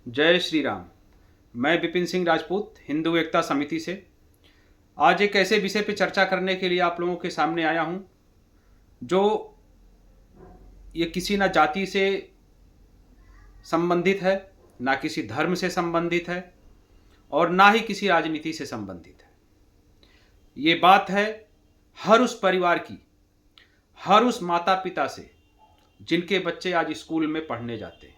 जय श्री राम। मैं विपिन सिंह राजपूत हिंदू एकता समिति से आज एक ऐसे विषय पर चर्चा करने के लिए आप लोगों के सामने आया हूं जो ये किसी ना जाति से संबंधित है, ना किसी धर्म से संबंधित है और ना ही किसी राजनीति से संबंधित है। ये बात है हर उस परिवार की, हर उस माता पिता से जिनके बच्चे आज स्कूल में पढ़ने जाते हैं।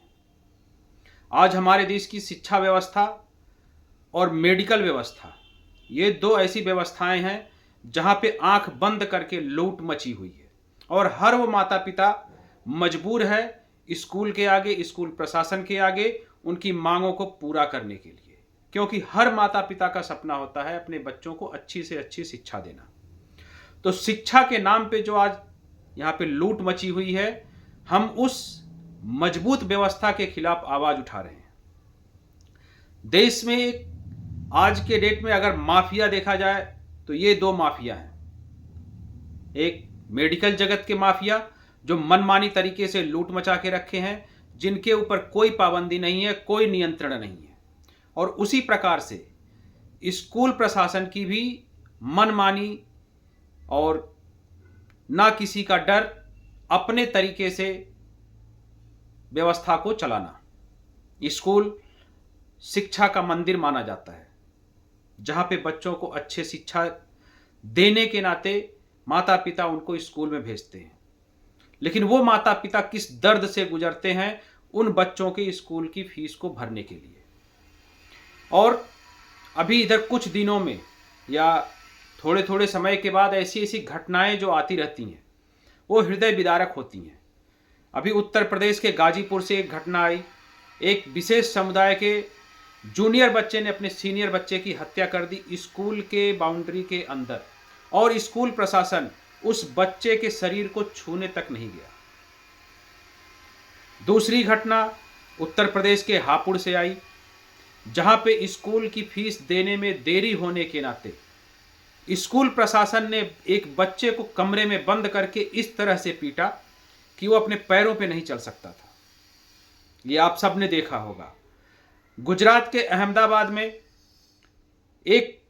आज हमारे देश की शिक्षा व्यवस्था और मेडिकल व्यवस्था, ये दो ऐसी व्यवस्थाएं हैं जहां पे आंख बंद करके लूट मची हुई है और हर वो माता पिता मजबूर है स्कूल के आगे, स्कूल प्रशासन के आगे उनकी मांगों को पूरा करने के लिए, क्योंकि हर माता पिता का सपना होता है अपने बच्चों को अच्छी से अच्छी शिक्षा देना। तो शिक्षा के नाम पे जो आज यहाँ पे लूट मची हुई है, हम उस मजबूत व्यवस्था के खिलाफ आवाज उठा रहे हैं। देश में आज के डेट में अगर माफिया देखा जाए तो ये दो माफिया हैं। एक मेडिकल जगत के माफिया जो मनमानी तरीके से लूट मचा के रखे हैं, जिनके ऊपर कोई पाबंदी नहीं है, कोई नियंत्रण नहीं है, और उसी प्रकार से स्कूल प्रशासन की भी मनमानी और ना किसी का डर, अपने तरीके से व्यवस्था को चलाना। स्कूल शिक्षा का मंदिर माना जाता है, जहां पे बच्चों को अच्छे शिक्षा देने के नाते माता पिता उनको स्कूल में भेजते हैं। लेकिन वो माता पिता किस दर्द से गुजरते हैं उन बच्चों के स्कूल की फीस को भरने के लिए। और अभी इधर कुछ दिनों में या थोड़े थोड़े समय के बाद ऐसी ऐसी घटनाएं जो आती रहती हैं वो हृदय विदारक होती हैं। अभी उत्तर प्रदेश के गाजीपुर से एक घटना आई। एक विशेष समुदाय के जूनियर बच्चे ने अपने सीनियर बच्चे की हत्या कर दी स्कूल के बाउंड्री के अंदर, और स्कूल प्रशासन उस बच्चे के शरीर को छूने तक नहीं गया। दूसरी घटना उत्तर प्रदेश के हापुड़ से आई, जहां पे स्कूल की फीस देने में देरी होने के नाते स्कूल प्रशासन ने एक बच्चे को कमरे में बंद करके इस तरह से पीटा कि वो अपने पैरों पे नहीं चल सकता था। ये आप सब ने देखा होगा। गुजरात के अहमदाबाद में एक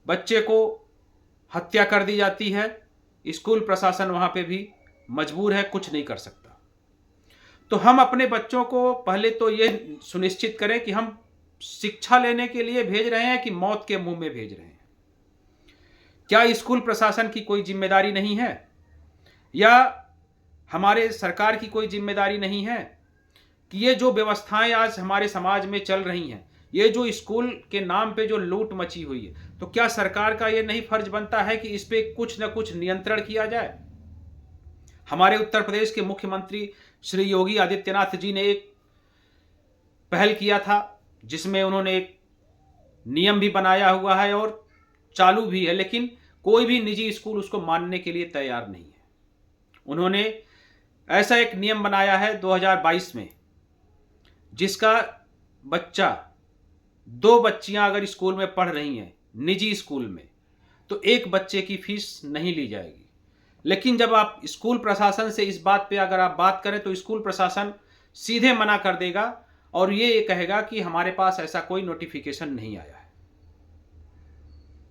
बच्चे को हत्या कर दी जाती है, स्कूल प्रशासन वहां पे भी मजबूर है, कुछ नहीं कर सकता। तो हम अपने बच्चों को पहले तो ये सुनिश्चित करें कि हम शिक्षा लेने के लिए भेज रहे हैं कि मौत के मुंह में भेज रहे हैं। क्या स्कूल प्रशासन की कोई जिम्मेदारी नहीं है, या हमारे सरकार की कोई जिम्मेदारी नहीं है कि ये जो व्यवस्थाएं आज हमारे समाज में चल रही हैं, ये जो स्कूल के नाम पे जो लूट मची हुई है, तो क्या सरकार का ये नहीं फर्ज बनता है कि इस पे कुछ न कुछ नियंत्रण किया जाए? हमारे उत्तर प्रदेश के मुख्यमंत्री श्री योगी आदित्यनाथ जी ने एक पहल किया था, जिसमें उन्होंने एक नियम भी बनाया हुआ है और चालू भी है, लेकिन कोई भी निजी स्कूल उसको मानने के लिए तैयार नहीं है। उन्होंने ऐसा एक नियम बनाया है 2022 में, जिसका बच्चा, दो बच्चियां अगर स्कूल में पढ़ रही हैं निजी स्कूल में, तो एक बच्चे की फीस नहीं ली जाएगी। लेकिन जब आप स्कूल प्रशासन से इस बात पे अगर आप बात करें तो स्कूल प्रशासन सीधे मना कर देगा और ये कहेगा कि हमारे पास ऐसा कोई नोटिफिकेशन नहीं आया है।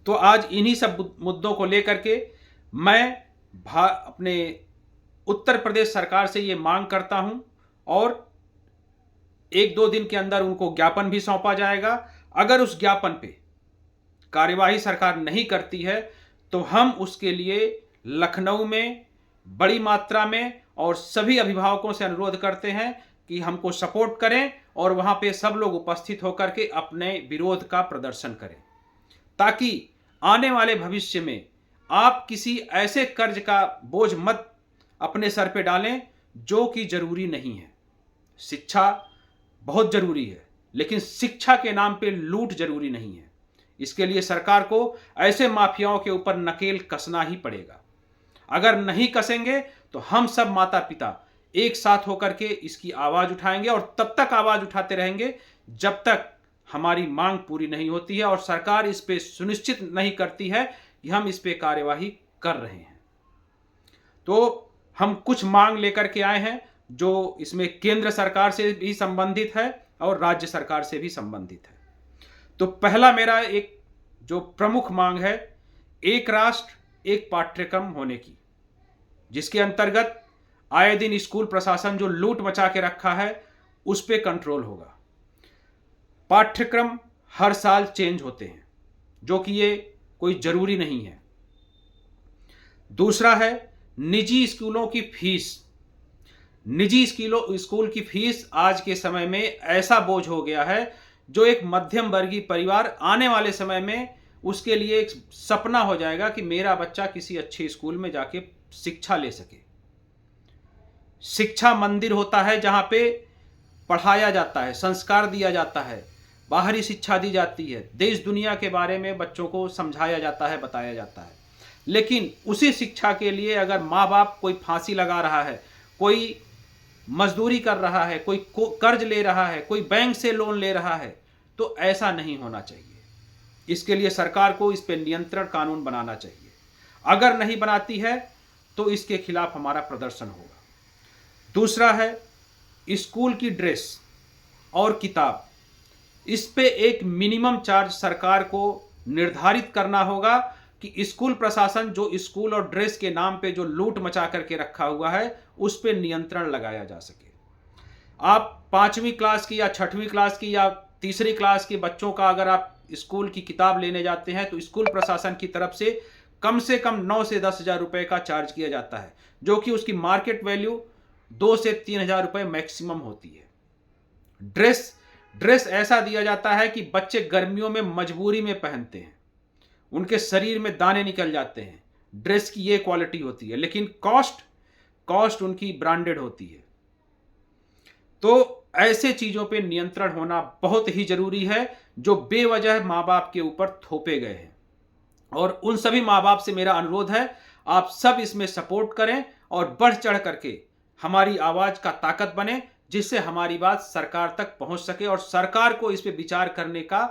तो आज इन्हीं सब मुद्दों को लेकर के मैं अपने उत्तर प्रदेश सरकार से ये मांग करता हूं, और एक दो दिन के अंदर उनको ज्ञापन भी सौंपा जाएगा। अगर उस ज्ञापन पे कार्यवाही सरकार नहीं करती है तो हम उसके लिए लखनऊ में बड़ी मात्रा में और सभी अभिभावकों से अनुरोध करते हैं कि हमको सपोर्ट करें और वहां पे सब लोग उपस्थित होकर के अपने विरोध का प्रदर्शन करें, ताकि आने वाले भविष्य में आप किसी ऐसे कर्ज का बोझ मत अपने सर पे डालें जो कि जरूरी नहीं है। शिक्षा बहुत जरूरी है, लेकिन शिक्षा के नाम पे लूट जरूरी नहीं है। इसके लिए सरकार को ऐसे माफियाओं के ऊपर नकेल कसना ही पड़ेगा। अगर नहीं कसेंगे तो हम सब माता पिता एक साथ होकर के इसकी आवाज उठाएंगे, और तब तक आवाज उठाते रहेंगे जब तक हमारी मांग पूरी नहीं होती है और सरकार इस पे सुनिश्चित नहीं करती है कि हम इस पे कार्यवाही कर रहे हैं। तो हम कुछ मांग लेकर के आए हैं जो इसमें केंद्र सरकार से भी संबंधित है और राज्य सरकार से भी संबंधित है। तो पहला मेरा एक जो प्रमुख मांग है, एक राष्ट्र एक पाठ्यक्रम होने की, जिसके अंतर्गत आए दिन स्कूल प्रशासन जो लूट मचा के रखा है उस पे कंट्रोल होगा। पाठ्यक्रम हर साल चेंज होते हैं, जो कि ये कोई जरूरी नहीं है। दूसरा है निजी स्कूलों की फीस। निजी स्कूल की फीस आज के समय में ऐसा बोझ हो गया है जो एक मध्यम वर्गीय परिवार आने वाले समय में उसके लिए एक सपना हो जाएगा कि मेरा बच्चा किसी अच्छे स्कूल में जाके शिक्षा ले सके। शिक्षा मंदिर होता है जहां पे पढ़ाया जाता है, संस्कार दिया जाता है, बाहरी शिक्षा दी जाती है, देश दुनिया के बारे में बच्चों को समझाया जाता है, बताया जाता है। लेकिन उसी शिक्षा के लिए अगर माँ बाप कोई फांसी लगा रहा है, कोई मजदूरी कर रहा है, कोई कर्ज ले रहा है, कोई बैंक से लोन ले रहा है, तो ऐसा नहीं होना चाहिए। इसके लिए सरकार को इस पे नियंत्रण कानून बनाना चाहिए। अगर नहीं बनाती है तो इसके खिलाफ हमारा प्रदर्शन होगा। दूसरा है स्कूल की ड्रेस और किताब। इस पे एक मिनिमम चार्ज सरकार को निर्धारित करना होगा कि स्कूल प्रशासन जो स्कूल और ड्रेस के नाम पे जो लूट मचा करके रखा हुआ है उस पे नियंत्रण लगाया जा सके। आप 5वीं क्लास की या 6वीं क्लास की या 3री क्लास के बच्चों का अगर आप स्कूल की किताब लेने जाते हैं तो स्कूल प्रशासन की तरफ से कम 9 से 10 हज़ार रुपए का चार्ज किया जाता है, जो कि उसकी मार्केट वैल्यू 2 से 3 हज़ार रुपए मैक्सिमम होती है। ड्रेस ऐसा दिया जाता है कि बच्चे गर्मियों में मजबूरी में पहनते हैं, उनके शरीर में दाने निकल जाते हैं। ड्रेस की ये क्वालिटी होती है, लेकिन कॉस्ट उनकी ब्रांडेड होती है। तो ऐसे चीजों पे नियंत्रण होना बहुत ही जरूरी है जो बेवजह माँ बाप के ऊपर थोपे गए हैं। और उन सभी माँ बाप से मेरा अनुरोध है, आप सब इसमें सपोर्ट करें और बढ़ चढ़ करके हमारी आवाज का ताकत बने, जिससे हमारी बात सरकार तक पहुंच सके और सरकार को इस पे विचार करने का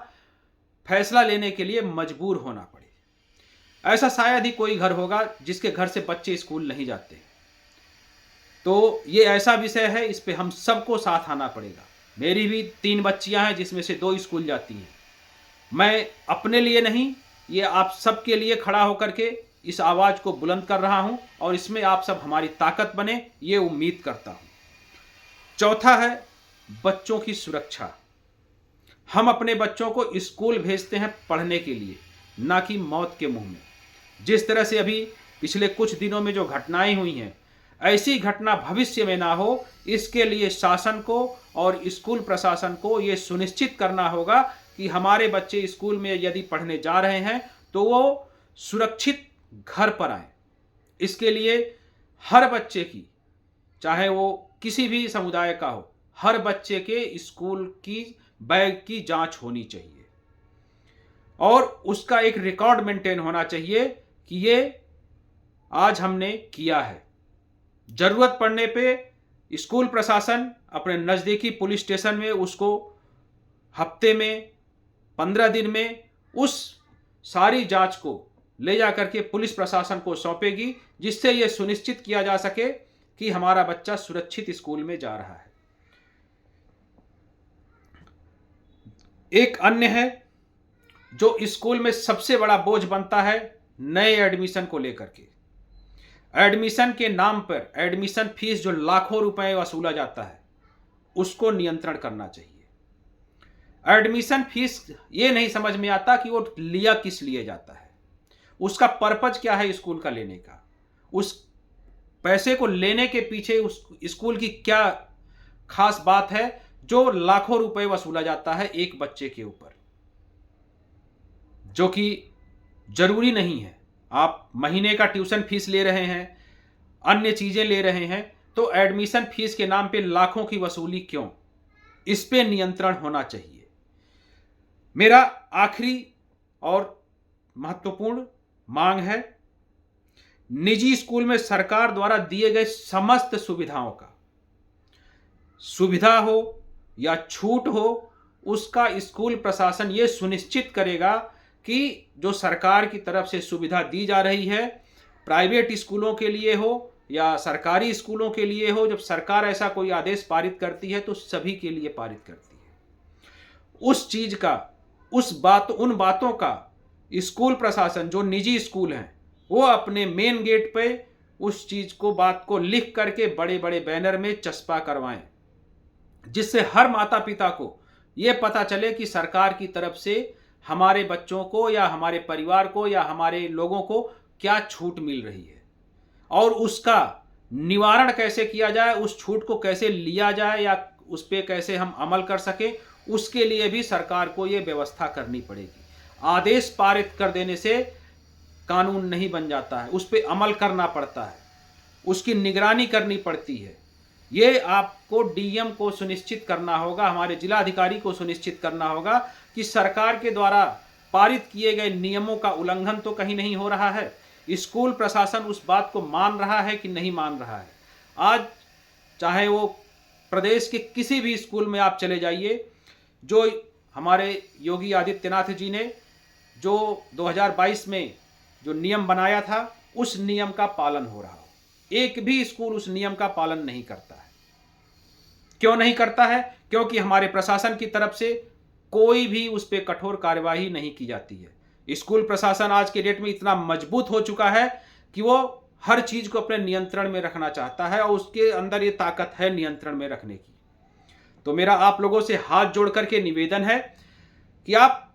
फैसला लेने के लिए मजबूर होना पड़े। ऐसा शायद ही कोई घर होगा जिसके घर से बच्चे स्कूल नहीं जाते। तो ये ऐसा विषय है, इस पे हम सबको साथ आना पड़ेगा। मेरी भी 3 बच्चियां हैं जिसमें से 2 स्कूल जाती हैं। मैं अपने लिए नहीं, ये आप सबके लिए खड़ा होकर के इस आवाज को बुलंद कर रहा हूं और इसमें आप सब हमारी ताकत बने, ये उम्मीद करता हूं। चौथा है बच्चों की सुरक्षा। हम अपने बच्चों को स्कूल भेजते हैं पढ़ने के लिए, ना कि मौत के मुंह में। जिस तरह से अभी पिछले कुछ दिनों में जो घटनाएं हुई हैं, ऐसी घटना भविष्य में ना हो, इसके लिए शासन को और स्कूल प्रशासन को ये सुनिश्चित करना होगा कि हमारे बच्चे स्कूल में यदि पढ़ने जा रहे हैं तो वो सुरक्षित घर पर आए। इसके लिए हर बच्चे की, चाहे वो किसी भी समुदाय का हो, हर बच्चे के स्कूल की बैग की जांच होनी चाहिए और उसका एक रिकॉर्ड मेंटेन होना चाहिए कि ये आज हमने किया है। जरूरत पड़ने पे स्कूल प्रशासन अपने नज़दीकी पुलिस स्टेशन में उसको हफ्ते में 15 दिन में उस सारी जांच को ले जा करके पुलिस प्रशासन को सौंपेगी, जिससे यह सुनिश्चित किया जा सके कि हमारा बच्चा सुरक्षित स्कूल में जा रहा है। एक अन्य है जो स्कूल में सबसे बड़ा बोझ बनता है, नए एडमिशन को लेकर के। एडमिशन के नाम पर एडमिशन फीस जो लाखों रुपए वसूला जाता है, उसको नियंत्रण करना चाहिए। एडमिशन फीस ये नहीं समझ में आता कि वो लिया किस लिए जाता है, उसका पर्पज क्या है स्कूल का लेने का, उस पैसे को लेने के पीछे उस स्कूल की क्या खास बात है जो लाखों रुपए वसूला जाता है एक बच्चे के ऊपर, जो कि जरूरी नहीं है। आप महीने का ट्यूशन फीस ले रहे हैं, अन्य चीजें ले रहे हैं, तो एडमिशन फीस के नाम पे लाखों की वसूली क्यों? इस पे नियंत्रण होना चाहिए। मेरा आखिरी और महत्वपूर्ण मांग है, निजी स्कूल में सरकार द्वारा दिए गए समस्त सुविधाओं का, सुविधा हो या छूट हो, उसका स्कूल प्रशासन ये सुनिश्चित करेगा कि जो सरकार की तरफ से सुविधा दी जा रही है, प्राइवेट स्कूलों के लिए हो या सरकारी स्कूलों के लिए हो, जब सरकार ऐसा कोई आदेश पारित करती है तो सभी के लिए पारित करती है। उस चीज का, उन बातों का स्कूल प्रशासन, जो निजी स्कूल हैं, वो अपने मेन गेट पे उस चीज को, बात को लिख करके बड़े बड़े बैनर में चस्पा करवाएं, जिससे हर माता पिता को ये पता चले कि सरकार की तरफ से हमारे बच्चों को या हमारे परिवार को या हमारे लोगों को क्या छूट मिल रही है और उसका निवारण कैसे किया जाए, उस छूट को कैसे लिया जाए या उस पर कैसे हम अमल कर सके, उसके लिए भी सरकार को ये व्यवस्था करनी पड़ेगी। आदेश पारित कर देने से कानून नहीं बन जाता है, उस पर अमल करना पड़ता है, उसकी निगरानी करनी पड़ती है। ये आपको डीएम को सुनिश्चित करना होगा, हमारे जिलाधिकारी को सुनिश्चित करना होगा कि सरकार के द्वारा पारित किए गए नियमों का उल्लंघन तो कहीं नहीं हो रहा है, स्कूल प्रशासन उस बात को मान रहा है कि नहीं मान रहा है। आज चाहे वो प्रदेश के किसी भी स्कूल में आप चले जाइए, जो हमारे योगी आदित्यनाथ जी ने जो 2022 में जो नियम बनाया था, उस नियम का पालन हो रहा हो। एक भी स्कूल उस नियम का पालन नहीं करता है। क्यों नहीं करता है? क्योंकि हमारे प्रशासन की तरफ से कोई भी उस पर कठोर कार्यवाही नहीं की जाती है। स्कूल प्रशासन आज के डेट में इतना मजबूत हो चुका है कि वो हर चीज को अपने नियंत्रण में रखना चाहता है और उसके अंदर ये ताकत है नियंत्रण में रखने की। तो मेरा आप लोगों से हाथ जोड़ करके निवेदन है कि आप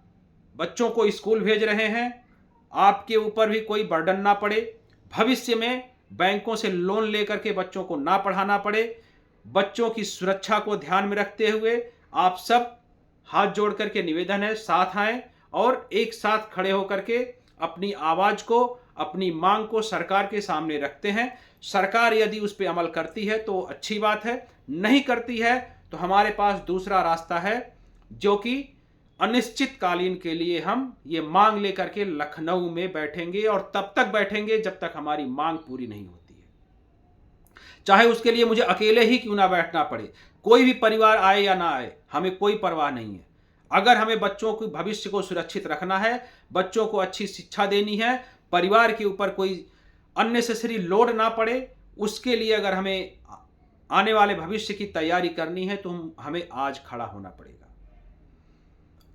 बच्चों को स्कूल भेज रहे हैं, आपके ऊपर भी कोई बर्डन ना पड़े, भविष्य में बैंकों से लोन लेकर के बच्चों को ना पढ़ाना पड़े। बच्चों की सुरक्षा को ध्यान में रखते हुए आप सब हाथ जोड़ करके निवेदन है, साथ आएं और एक साथ खड़े होकर के अपनी आवाज को, अपनी मांग को सरकार के सामने रखते हैं। सरकार यदि उस पर अमल करती है तो अच्छी बात है, नहीं करती है तो हमारे पास दूसरा रास्ता है, जो कि अनिश्चितकालीन के लिए हम ये मांग लेकर के लखनऊ में बैठेंगे और तब तक बैठेंगे जब तक हमारी मांग पूरी नहीं होती है। चाहे उसके लिए मुझे अकेले ही क्यों ना बैठना पड़े, कोई भी परिवार आए या ना आए, हमें कोई परवाह नहीं है। अगर हमें बच्चों के भविष्य को सुरक्षित रखना है, बच्चों को अच्छी शिक्षा देनी है, परिवार के ऊपर कोई अननेसेसरी लोड ना पड़े, उसके लिए अगर हमें आने वाले भविष्य की तैयारी करनी है तो हमें आज खड़ा होना पड़ेगा।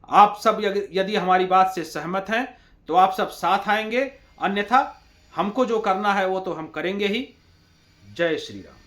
आप सब यदि हमारी बात से सहमत हैं तो आप सब साथ आएंगे, अन्यथा हमको जो करना है वो तो हम करेंगे ही। जय श्री राम।